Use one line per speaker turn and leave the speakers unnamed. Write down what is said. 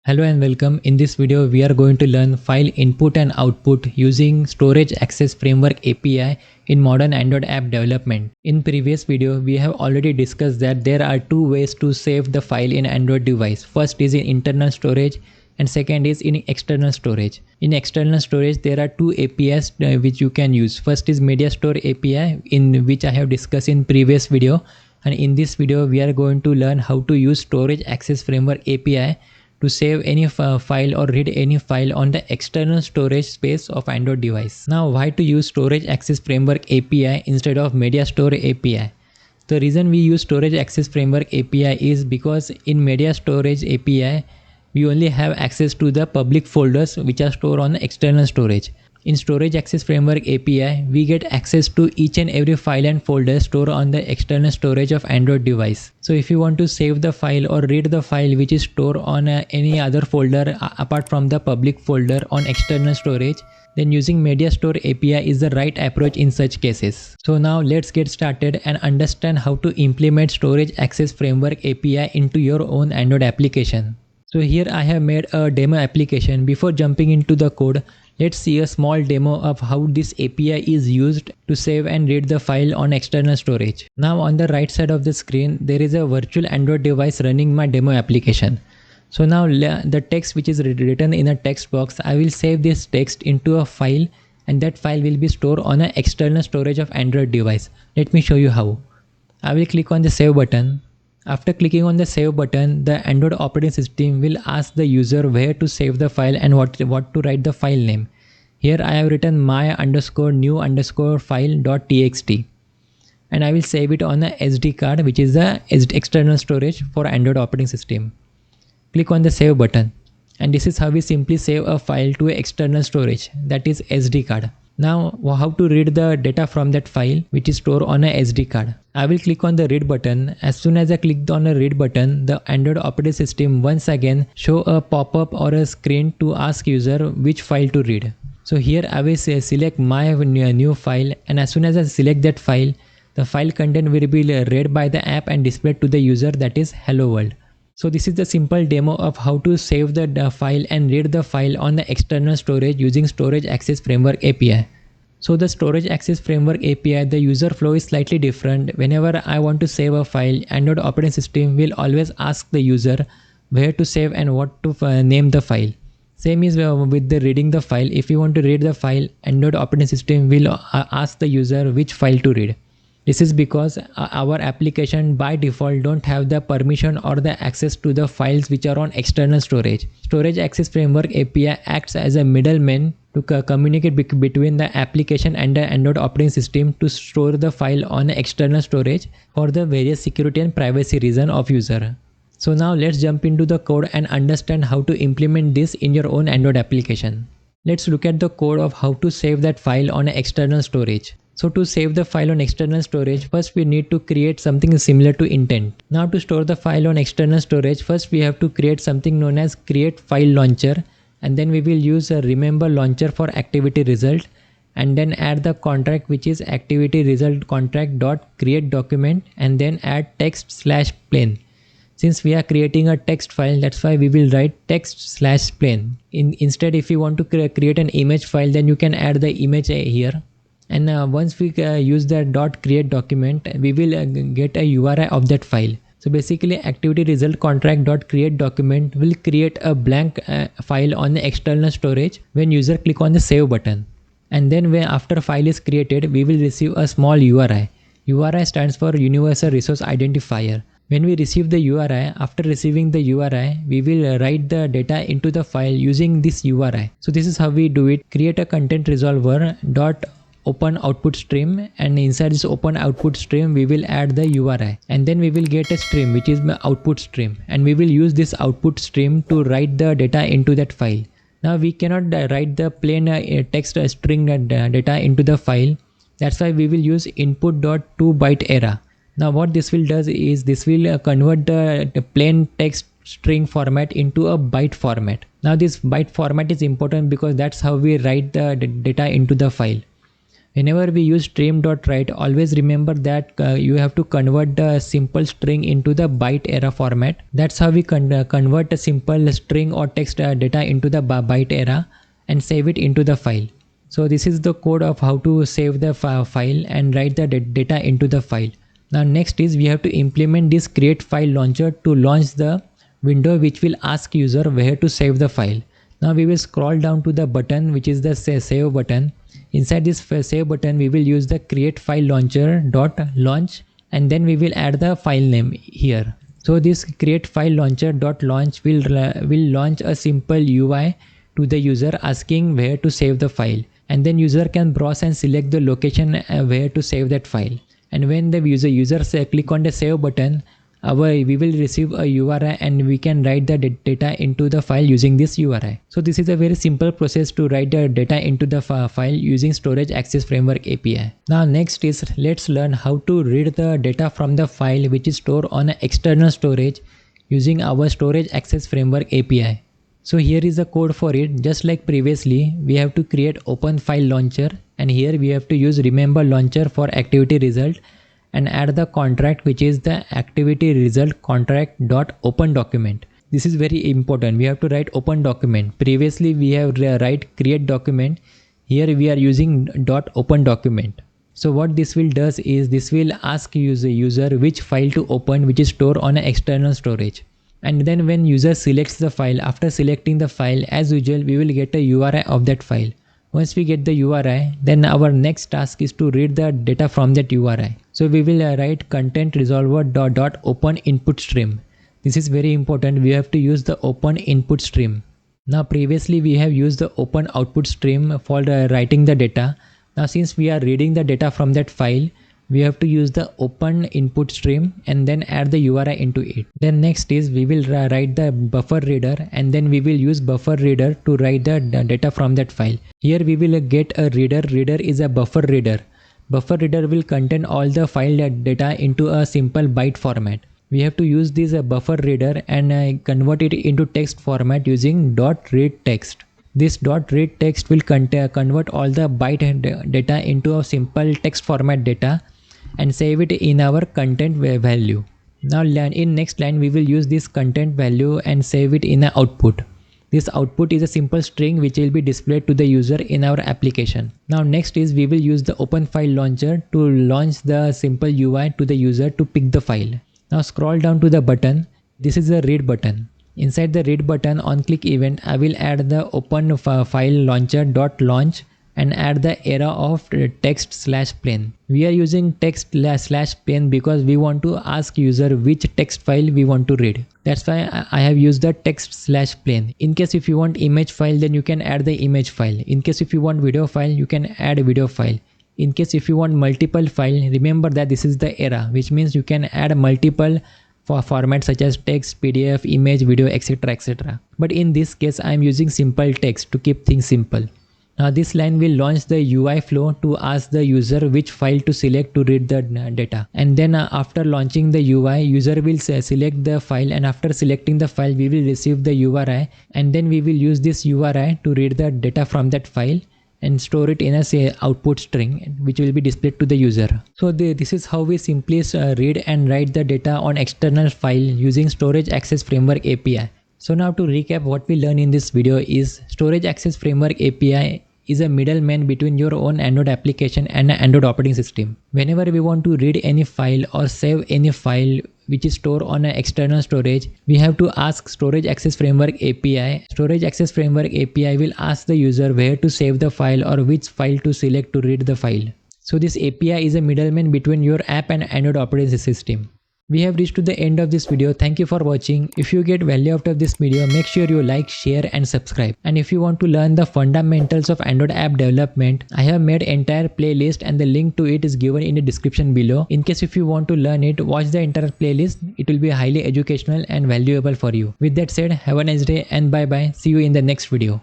Hello and welcome. In this video, we are going to learn file input and output using Storage Access Framework API in modern Android app development. In previous video, we have already discussed that there are two ways to save the file in Android device. First is in internal storage and second is in external storage. In external storage, there are two APIs which you can use. First is MediaStore API, in which I have discussed in previous video. And in this video, we are going to learn how to use Storage Access Framework API to save any file or read any file on the external storage space of Android device. Now, why to use Storage Access Framework API instead of MediaStore API? The reason we use Storage Access Framework API is because in Media Storage API, we only have access to the public folders which are stored on external storage. In Storage Access Framework API, we get access to each and every file and folder stored on the external storage of Android device. So if you want to save the file or read the file which is stored on any other folder apart from the public folder on external storage, then using MediaStore API is the right approach in such cases. So now let's get started and understand how to implement Storage Access Framework API into your own Android application. So here I have made a demo application. Before jumping into the code, let's see a small demo of how this API is used to save and read the file on external storage. Now on the right side of the screen, there is a virtual Android device running my demo application. So now the text which is written in a text box, I will save this text into a file and that file will be stored on an external storage of Android device. Let me show you how. I will click on the save button. After clicking on the save button, the Android operating system will ask the user where to save the file and what to write the file name. Here I have written my_new_file.txt and I will save it on a SD card, which is the external storage for Android operating system. Click on the save button and this is how we simply save a file to external storage, that is SD card. Now how to read the data from that file which is stored on a SD card. I will click on the read button. As soon as I clicked on the read button, the Android operating system once again show a pop-up or a screen to ask user which file to read. So here I will select my new file, and as soon as I select that file, the file content will be read by the app and displayed to the user, that is hello world. So this is the simple demo of how to save the file and read the file on the external storage using Storage Access Framework API. So the Storage Access Framework API, the user flow is slightly different. Whenever I want to save a file, Android operating system will always ask the user where to save and what to name the file. Same is with the reading the file. If you want to read the file, Android operating system will ask the user which file to read. This is because our application by default don't have the permission or the access to the files which are on external storage. Storage Access Framework API acts as a middleman to communicate between the application and the Android operating system to store the file on external storage for the various security and privacy reason of user. So now let's jump into the code and understand how to implement this in your own Android application. Let's look at the code of how to save that file on external storage. So to save the file on external storage, first we need to create something similar to intent. Now to store the file on external storage, first we have to create something known as create file launcher, and then we will use a remember launcher for activity result, and then add the contract which is activity result contract dot create document, and then add text/plain. Since we are creating a text file, that's why we will write text/plain. Instead, if you want to create an image file, then you can add the image here. And once we use the .create document, we will get a URI of that file. So basically, activity result contract .create document will create a blank file on the external storage when user click on the save button. And then when after file is created, we will receive a small URI. URI stands for Universal Resource Identifier. When we receive the URI, after receiving the URI, we will write the data into the file using this URI. So this is how we do it. Create a ContentResolver .OpenOutputStream, and inside this OpenOutputStream we will add the URI, and then we will get a stream which is my output stream, and we will use this output stream to write the data into that file. Now we cannot write the plain text string data into the file. That's why we will use input.2byte_array. Now what this will does is this will convert the plain text string format into a byte format. Now this byte format is important because that's how we write the data into the file. Whenever we use stream.write, always remember that you have to convert the simple string into the byte array format. That's how we convert a simple string or text data into the byte array and save it into the file. So this is the code of how to save the file and write the data into the file. Now next is we have to implement this create file launcher to launch the window which will ask user where to save the file. Now we will scroll down to the button which is the save button. Inside this save button we will use the create file launcher dot launch and then we will add the file name here. So this create file launcher dot launch will launch a simple UI to the user asking where to save the file, and then user can browse and select the location where to save that file. And when the user click on the save button, we will receive a URI and we can write the data into the file using this URI. So this is a very simple process to write the data into the file using Storage Access Framework API. Now next is let's learn how to read the data from the file which is stored on an external storage using our Storage Access Framework API. So here is the code for it. Just like previously, we have to create open file launcher, and here we have to use remember launcher for activity result and add the contract which is the activity result contract.OpenDocument. This is very important. We have to write OpenDocument. Previously we have write CreateDocument. Here we are using .OpenDocument. So what this will does is this will ask user which file to open which is stored on an external storage. And then when user selects the file, after selecting the file, as usual we will get a URI of that file. Once we get the URI, then our next task is to read the data from that URI. So we will write ContentResolver dot OpenInputStream. This is very important. We have to use the OpenInputStream. Now previously we have used the OpenOutputStream for writing the data. Now since we are reading the data from that file, we have to use the OpenInputStream and then add the URI into it. Then next is we will write the BufferedReader and then we will use BufferedReader to write the data from that file. Here we will get a reader. Reader is a BufferedReader. BufferedReader will contain all the file data into a simple byte format. We have to use this BufferedReader and convert it into text format using .readText. This .readText will convert all the byte data into a simple text format data and save it in our content value. Now in next line we will use this content value and save it in an output. This output is a simple string which will be displayed to the user in our application. Now next is we will use the open file launcher to launch the simple UI to the user to pick the file. Now scroll down to the button. This is the read button. Inside the read button on click event, I will add the open file launcher dot launch and add the array of text / plain. We are using text / plain because we want to ask user which text file we want to read. That's why I have used the text / plain. In case if you want image file, then you can add the image file. In case if you want video file, you can add a video file. In case if you want multiple file, remember that this is the array, which means you can add multiple formats such as text, PDF, image, video, etc. etc. But in this case I am using simple text to keep things simple. Now this line will launch the UI flow to ask the user which file to select to read the data. And then after launching the UI, user will select the file, and after selecting the file we will receive the URI, and then we will use this URI to read the data from that file and store it in a output string which will be displayed to the user. So this is how we simply read and write the data on external file using Storage Access Framework API. So now to recap, what we learned in this video is Storage Access Framework API is a middleman between your own Android application and an Android operating system. Whenever we want to read any file or save any file which is stored on an external storage, we have to ask Storage Access Framework API. Storage Access Framework API will ask the user where to save the file or which file to select to read the file. So this API is a middleman between your app and Android operating system. We have reached to the end of this video. Thank you for watching. If you get value out of this video, make sure you like, share and subscribe. And if you want to learn the fundamentals of Android app development, I have made entire playlist and the link to it is given in the description below. In case if you want to learn it, watch the entire playlist. It will be highly educational and valuable for you. With that said, have a nice day and bye bye. See you in the next video.